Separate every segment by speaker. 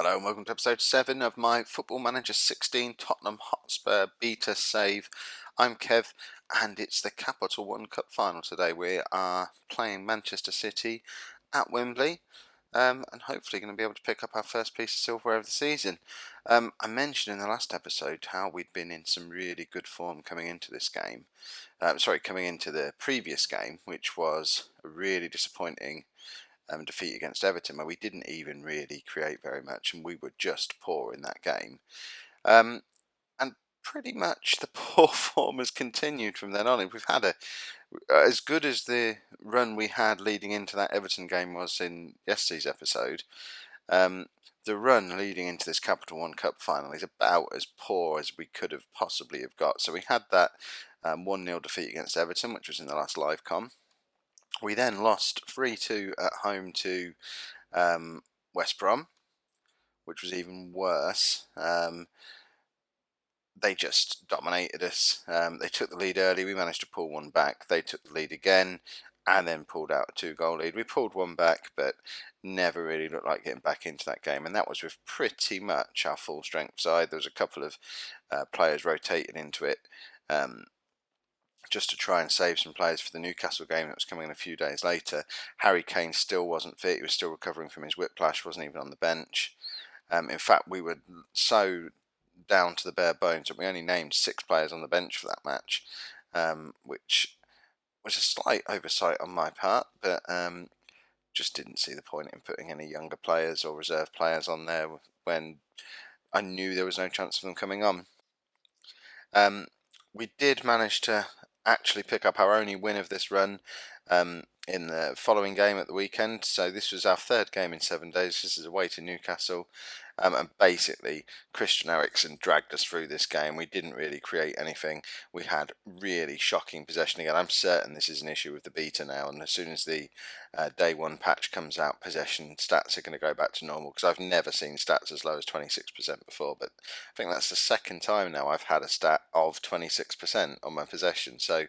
Speaker 1: Hello and welcome to episode 7 of my Football Manager 16 Tottenham Hotspur beta save. I'm Kev and it's the Capital One Cup final today. We are playing Manchester City at Wembley and hopefully going to be able to pick up our first piece of silverware of the season. I mentioned in the last episode how we'd been in some really good form coming into this game. Coming into the previous game, which was a really disappointing defeat against Everton, where we didn't even really create very much and we were just poor in that game. And pretty much the poor form has continued from then on. We've had as good as the run we had leading into that Everton game was in yesterday's episode. The run leading into this Capital One Cup final is about as poor as we could have possibly have got. So we had that 1-0 defeat against Everton, which was in the last live com. We then lost 3-2 at home to West Brom, which was even worse. They just dominated us. They took the lead early. We managed to pull one back. They took the lead again and then pulled out a 2-goal lead. We pulled one back, but never really looked like getting back into that game. And that was with pretty much our full strength side. There was a couple of players rotating into it. Just to try and save some players for the Newcastle game that was coming in a few days later. Harry Kane still wasn't fit. He was still recovering from his whiplash, wasn't even on the bench. In fact, we were so down to the bare bones that we only named 6 players on the bench for that match, which was a slight oversight on my part, but just didn't see the point in putting any younger players or reserve players on there when I knew there was no chance of them coming on. We did manage to actually pick up our only win of this run in the following game at the weekend. So this was our 3rd game in 7 days. This is away to Newcastle. And basically, Christian Eriksen dragged us through this game. We didn't really create anything. We had really shocking possession again. I'm certain this is an issue with the beta now. And as soon as the day 1 patch comes out, possession stats are going to go back to normal. Because I've never seen stats as low as 26% before. But I think that's the 2nd time now I've had a stat of 26% on my possession. So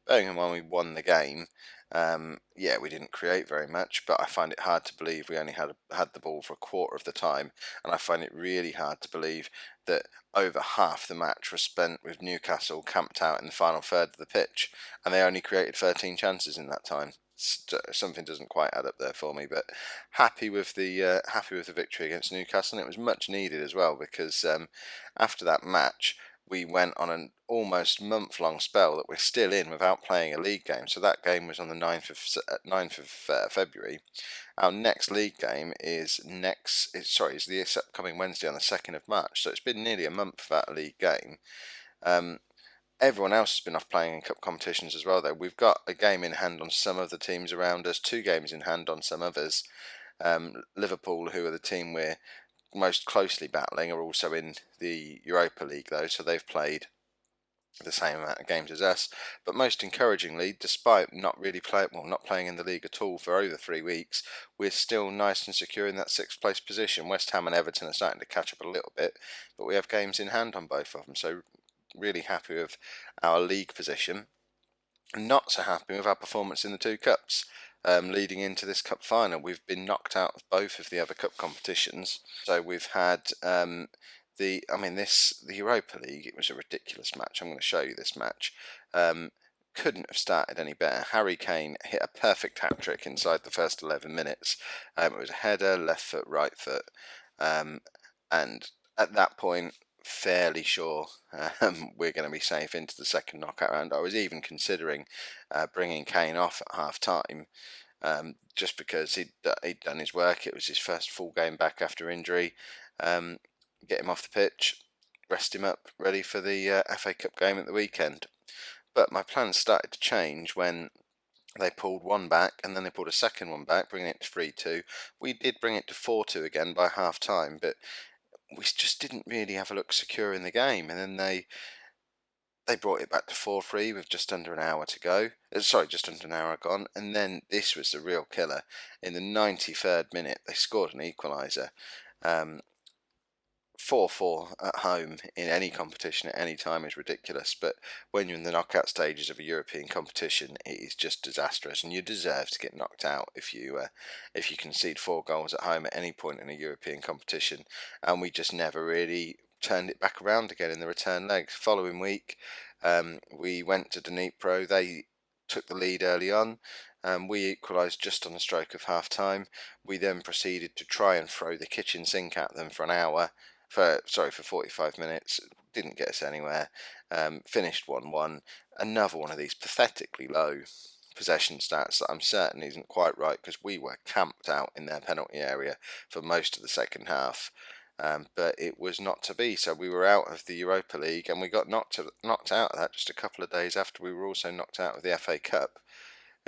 Speaker 1: bearing in mind we won the game, we didn't create very much, but I find it hard to believe we only had the ball for a quarter of the time, and I find it really hard to believe that over half the match was spent with Newcastle camped out in the final third of the pitch, and they only created 13 chances in that time. Something doesn't quite add up there for me, but happy with the victory against Newcastle, and it was much needed as well because after that match we went on an almost month-long spell that we're still in without playing a league game. So that game was on the 9th of February. Our next league game is this upcoming Wednesday on the 2nd of March. So it's been nearly a month without a league game. Everyone else has been off playing in cup competitions as well, though. We've got a game in hand on some of the teams around us, 2 games in hand on some others. Liverpool, who are the team we're most closely battling, are also in the Europa League though, so they've played the same amount of games as us. But most encouragingly, despite not playing in the league at all for over 3 weeks, we're still nice and secure in that 6th place position. West Ham and Everton are starting to catch up a little bit, but we have games in hand on both of them, so really happy with our league position. Not so happy with our performance in the 2 cups. Leading into this cup final, we've been knocked out of both of the other cup competitions. So we've had the Europa League. It was a ridiculous match. I'm going to show you this match. Couldn't have started any better. Harry Kane hit a perfect hat trick inside the first 11 minutes. It was a header, left foot, right foot, and at that point, fairly sure we're going to be safe into the 2nd knockout round. I was even considering bringing Kane off at half time just because he'd done his work. It was his first full game back after injury. Get him off the pitch, rest him up, ready for the FA Cup game at the weekend. But my plans started to change when they pulled one back and then they pulled a second one back, bringing it to 3-2. We did bring it to 4-2 again by half time, but we just didn't really have a look secure in the game, and then they brought it back to 4-3 with just under an hour to go. Just under an hour gone, and then this was the real killer. In the 93rd minute, they scored an equaliser. 4-4 at home in any competition at any time is ridiculous, but when you're in the knockout stages of a European competition, it is just disastrous, and you deserve to get knocked out if you concede 4 goals at home at any point in a European competition. And we just never really turned it back around again in the return leg. Following week, we went to Dnipro. They took the lead early on. We equalised just on the stroke of half time. We then proceeded to try and throw the kitchen sink at them for an hour, for 45 minutes. Didn't get us anywhere. Finished 1-1. Another one of these pathetically low possession stats that I'm certain isn't quite right, because we were camped out in their penalty area for most of the second half. But it was not to be, so we were out of the Europa League, and we got knocked out of that just a couple of days after we were also knocked out of the FA Cup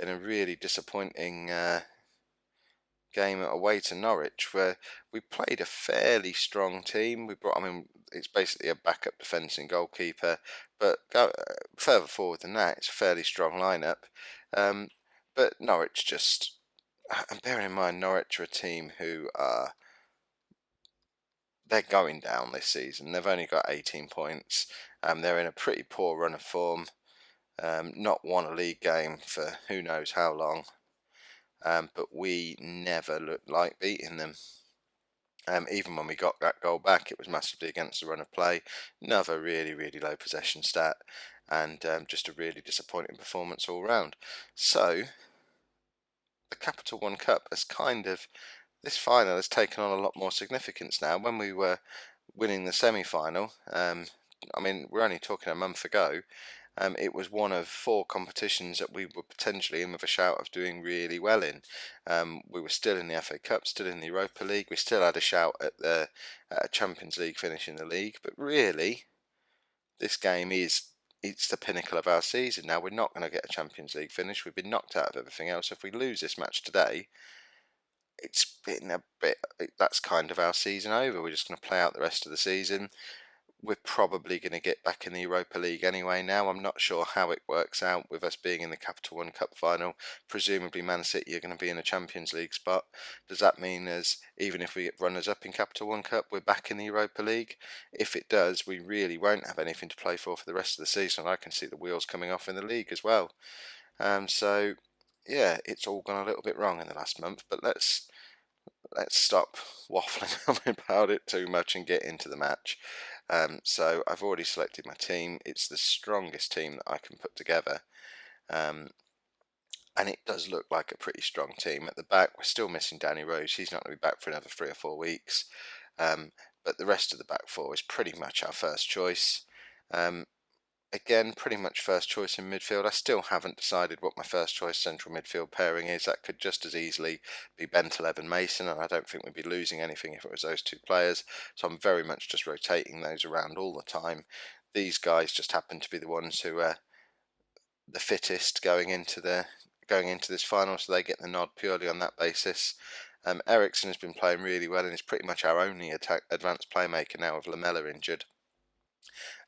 Speaker 1: in a really disappointing game away to Norwich, where we played a fairly strong team. It's basically a backup defence and goalkeeper, but further forward than that, it's a fairly strong lineup. But Norwich just, and bearing in mind, Norwich are a team who are, they're going down this season. They've only got 18 points. They're in a pretty poor run of form. Not won a league game for who knows how long. But we never looked like beating them. Even when we got that goal back, it was massively against the run of play. Another really, really low possession stat, and just a really disappointing performance all round. So, the Capital One Cup has this final has taken on a lot more significance now. When we were winning the semi-final, we're only talking a month ago, it was one of 4 competitions that we were potentially in with a shout of doing really well in. We were still in the FA Cup, still in the Europa League. We still had a shout at the Champions League finish in the league. But really, this game it's the pinnacle of our season. Now, we're not going to get a Champions League finish. We've been knocked out of everything else. If we lose this match today, that's kind of our season over. We're just going to play out the rest of the season. We're probably going to get back in the Europa League anyway now. I'm not sure how it works out with us being in the Capital One Cup final. Presumably Man City are going to be in a Champions League spot. Does that mean even if we get runners-up in Capital One Cup, we're back in the Europa League? If it does, we really won't have anything to play for the rest of the season. I can see the wheels coming off in the league as well. So, yeah, it's all gone a little bit wrong in the last month, but let's stop waffling on about it too much and get into the match. So I've already selected my team. It's the strongest team that I can put together. And it does look like a pretty strong team. At the back, we're still missing Danny Rose. He's not going to be back for another 3 or 4 weeks. But the rest of the back 4 is pretty much our first choice. Again, pretty much first choice in midfield. I still haven't decided what my first choice central midfield pairing is. That could just as easily be Bentaleb and Mason, and I don't think we'd be losing anything if it was those 2 players. So I'm very much just rotating those around all the time. These guys just happen to be the ones who are the fittest going into this final, so they get the nod purely on that basis. Eriksen has been playing really well and is pretty much our only advanced playmaker now with Lamella injured.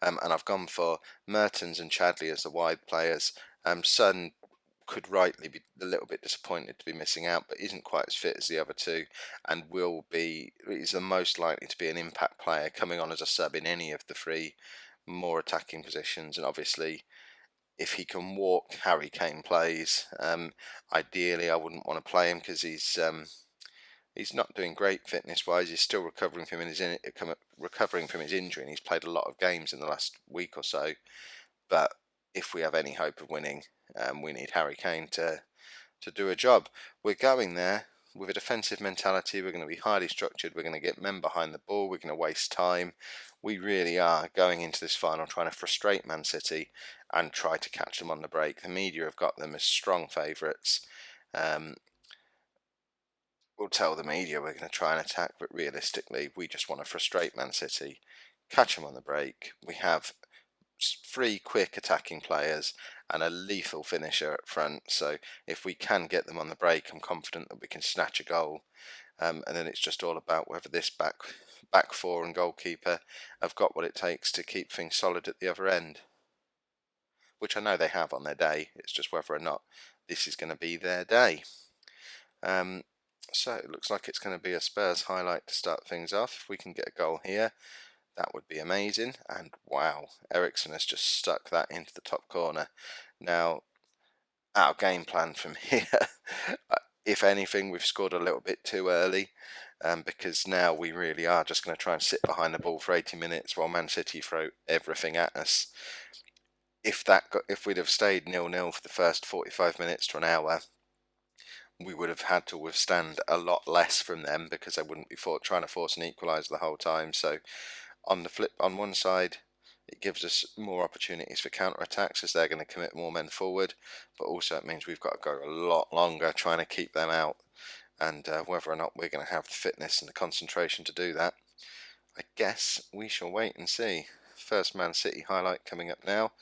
Speaker 1: And I've gone for Mertens and Chadley as the wide players. Son could rightly be a little bit disappointed to be missing out, but isn't quite as fit as the other 2, and is the most likely to be an impact player coming on as a sub in any of the 3 more attacking positions. And obviously, if he can walk, Harry Kane plays. Ideally, I wouldn't want to play him because he's not doing great fitness-wise. He's still recovering from his injury, and he's played a lot of games in the last week or so. But if we have any hope of winning, we need Harry Kane to do a job. We're going there with a defensive mentality. We're going to be highly structured. We're going to get men behind the ball. We're going to waste time. We really are going into this final trying to frustrate Man City and try to catch them on the break. The media have got them as strong favourites. We'll tell the media we're going to try and attack, but realistically, we just want to frustrate Man City, catch them on the break. We have 3 quick attacking players and a lethal finisher up front, so if we can get them on the break, I'm confident that we can snatch a goal. And then it's just all about whether this back 4 and goalkeeper have got what it takes to keep things solid at the other end, which I know they have on their day. It's just whether or not this is going to be their day. So it looks like it's going to be a Spurs highlight to start things off. If we can get a goal here, that would be amazing. And wow, Ericsson has just stuck that into the top corner. Now, our game plan from here, if anything, we've scored a little bit too early, because now we really are just going to try and sit behind the ball for 80 minutes while Man City throw everything at us. If we'd have stayed 0-0 for the first 45 minutes to an hour, we would have had to withstand a lot less from them, because they wouldn't be trying to force an equaliser the whole time. So on one side, it gives us more opportunities for counter-attacks, as they're going to commit more men forward, but also it means we've got to go a lot longer trying to keep them out, and whether or not we're going to have the fitness and the concentration to do that, I guess we shall wait and see. First Man City highlight coming up now.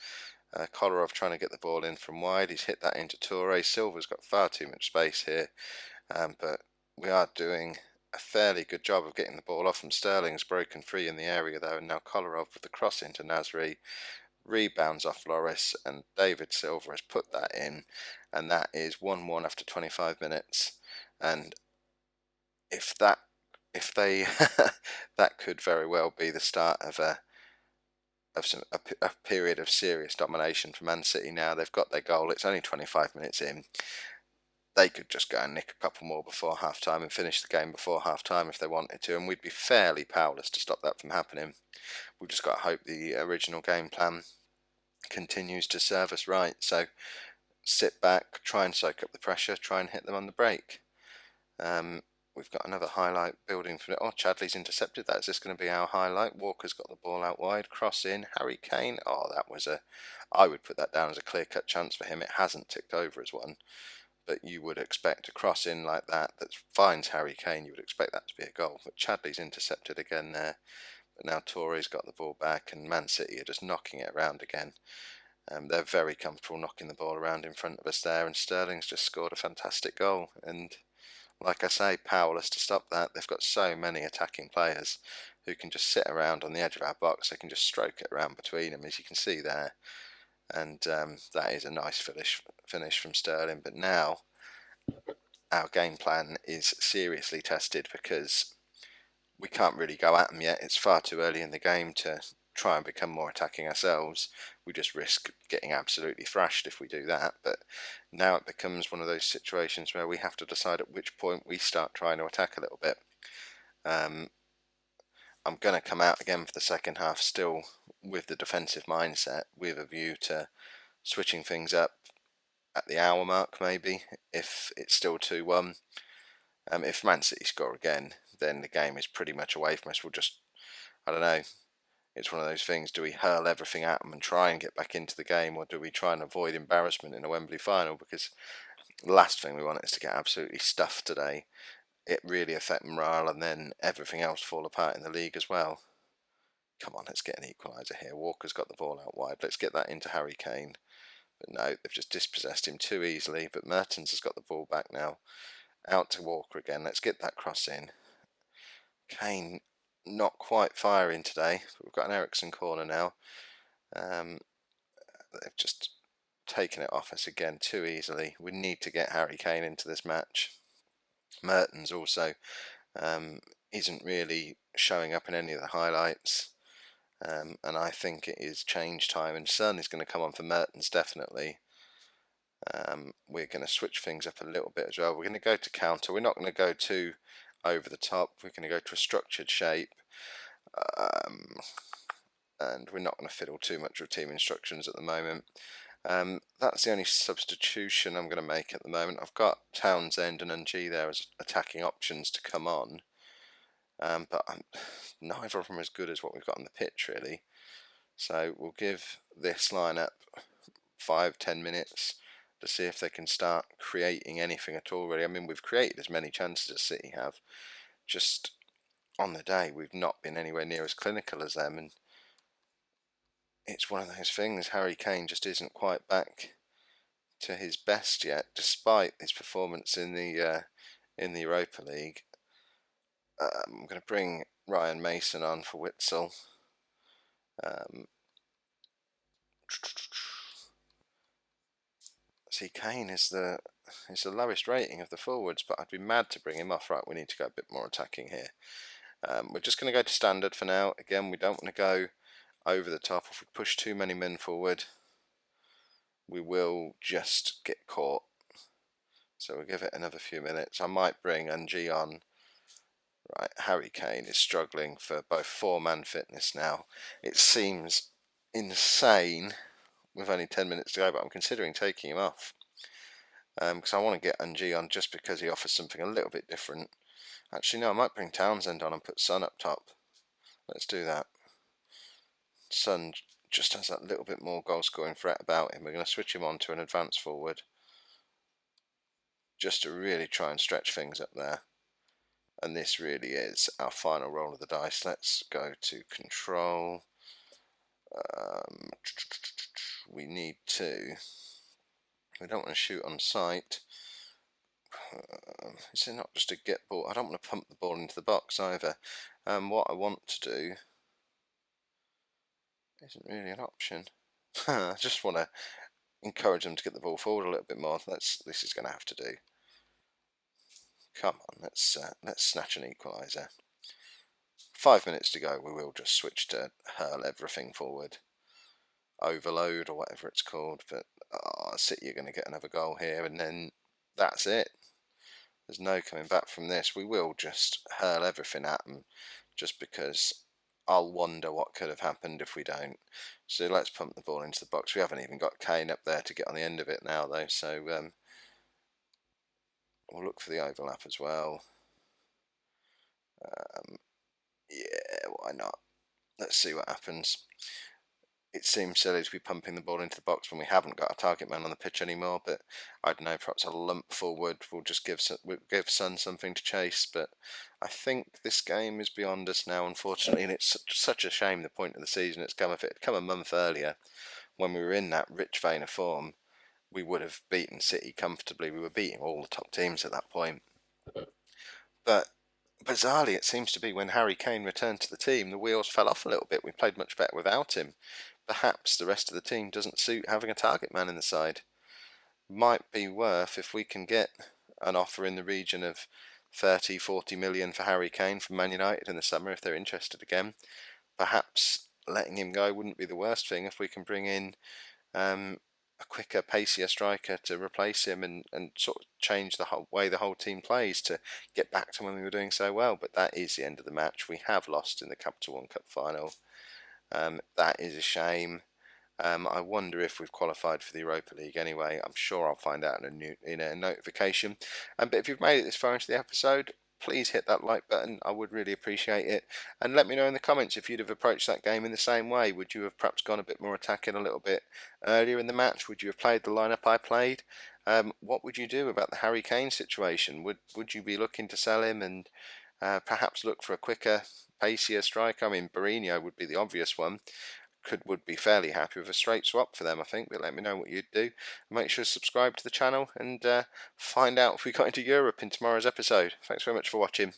Speaker 1: Kolarov trying to get the ball in from wide. He's hit that into Toure. Silva's got far too much space here, but we are doing a fairly good job of getting the ball off from Sterling's broken free in the area though, and now Kolarov with the cross into Nasri, rebounds off Loris, and David Silva has put that in, and that is 1-1 after 25 minutes. And if they that could very well be the start of a period of serious domination for Man City. Now they've got their goal, it's only 25 minutes in. They could just go and nick a couple more before half time and finish the game before half time if they wanted to, and we'd be fairly powerless to stop that from happening. We've just got to hope the original game plan continues to serve us right. So sit back, try and soak up the pressure, try and hit them on the break. We've got another highlight building from it. Oh, Chadley's intercepted that. Is this going to be our highlight? Walker's got the ball out wide. Cross in. Harry Kane. Oh, that was I would put that down as a clear-cut chance for him. It hasn't ticked over as one, but you would expect a cross in like that finds Harry Kane. You would expect that to be a goal. But Chadley's intercepted again there. But now Toure's got the ball back, and Man City are just knocking it around again. They're very comfortable knocking the ball around in front of us there, and Sterling's just scored a fantastic goal. And like I say, powerless to stop that. They've got so many attacking players who can just sit around on the edge of our box. They can just stroke it around between them, as you can see there. And that is a nice finish from Sterling. But now our game plan is seriously tested, because we can't really go at them yet. It's far too early in the game to try and become more attacking ourselves. We just risk getting absolutely thrashed if we do that. But now it becomes one of those situations where we have to decide at which point we start trying to attack a little bit. I'm going to come out again for the second half still with the defensive mindset, with a view to switching things up at the hour mark maybe, if it's still 2-1. If Man City score again, then the game is pretty much away from us. We'll just, I don't know, it's one of those things. Do we hurl everything at them and try and get back into the game, or do we try and avoid embarrassment in a Wembley final? Because the last thing we want is to get absolutely stuffed today. It really affect morale, and then everything else fall apart in the league as well. Come on, let's get an equaliser here. Walker's got the ball out wide. Let's get that into Harry Kane. But no, they've just dispossessed him too easily. But Mertens has got the ball back now. Out to Walker again. Let's get that cross in. Kane not quite firing today. But we've got an Ericsson corner now. They've just taken it off us again too easily. We need to get Harry Kane into this match. Mertens also isn't really showing up in any of the highlights. And I think it is change time, and Son is going to come on for Mertens definitely. We're going to switch things up a little bit as well. We're going to go to counter. We're not going to go too over the top. We're going to go to a structured shape, and we're not going to fiddle too much with team instructions at the moment. That's the only substitution I'm going to make at the moment. I've got Townsend and Ng there as attacking options to come on, but neither of them are as good as what we've got on the pitch really. So we'll give this lineup 5-10 minutes to see if they can start creating anything at all really. I mean, we've created as many chances as City have. Just on the day, we've not been anywhere near as clinical as them, and it's one of those things. Harry Kane just isn't quite back to his best yet, despite his performance in the Europa League. I'm going to bring Ryan Mason on for Witsel. See, Kane is the He's the lowest rating of the forwards, but I'd be mad to bring him off. Right, we need to go a bit more attacking here. We're just going to go to standard for now. Again, we don't want to go over the top. If we push too many men forward, we will just get caught. So we'll give it another few minutes. I might bring Ng on. Right, Harry Kane is struggling for both form and fitness now. It seems insane with only 10 minutes to go, but I'm considering taking him off. Because I want to get Ng on just because he offers something a little bit different. Actually, no, I might bring Townsend on and put Son up top. Let's do that. Son just has that little bit more goal scoring threat about him. We're going to switch him on to an advanced forward just to really try and stretch things up there. And this really is our final roll of the dice. Let's go to control. We need to. We don't want to shoot on sight. Is it not just a get ball? I don't want to pump the ball into the box either. What I want to do isn't really an option. I just want to encourage them to get the ball forward a little bit more. This is going to have to do. Come on, let's snatch an equaliser. 5 minutes to go. We will just switch to hurl everything forward. Overload or whatever it's called. But City are going to get another goal here, and then that's it. There's no coming back from this. We will just hurl everything at them, just because I'll wonder what could have happened if we don't. So let's pump the ball into the box. We haven't even got Kane up there to get on the end of it now, though. So we'll look for the overlap as well. Yeah, why not? Let's see what happens. It seems silly to be pumping the ball into the box when we haven't got a target man on the pitch anymore, but I don't know, perhaps a lump forward will just give Son something to chase. But I think this game is beyond us now, unfortunately, and it's such a shame the point of the season it's come. If it had come a month earlier, when we were in that rich vein of form, we would have beaten City comfortably. We were beating all the top teams at that point. But bizarrely, it seems to be when Harry Kane returned to the team, the wheels fell off a little bit. We played much better without him. Perhaps the rest of the team doesn't suit having a target man in the side. Might be worth, if we can get an offer in the region of 30, 40 million for Harry Kane from Man United in the summer, if they're interested again. Perhaps letting him go wouldn't be the worst thing if we can bring in a quicker, pacier striker to replace him and sort of change the whole way the whole team plays to get back to when we were doing so well. But that is the end of the match. We have lost in the Capital One Cup final. That is a shame. I wonder if we've qualified for the Europa League anyway. I'm sure I'll find out in a notification. But if you've made it this far into the episode, please hit that like button. I would really appreciate it. And let me know in the comments if you'd have approached that game in the same way. Would you have perhaps gone a bit more attacking a little bit earlier in the match? Would you have played the lineup I played? What would you do about the Harry Kane situation? Would you be looking to sell him and perhaps look for a quicker, pacier striker? I mean, Mourinho would be the obvious one. Would be fairly happy with a straight swap for them, I think, but let me know what you'd do. Make sure to subscribe to the channel and find out if we got into Europe in tomorrow's episode. Thanks very much for watching.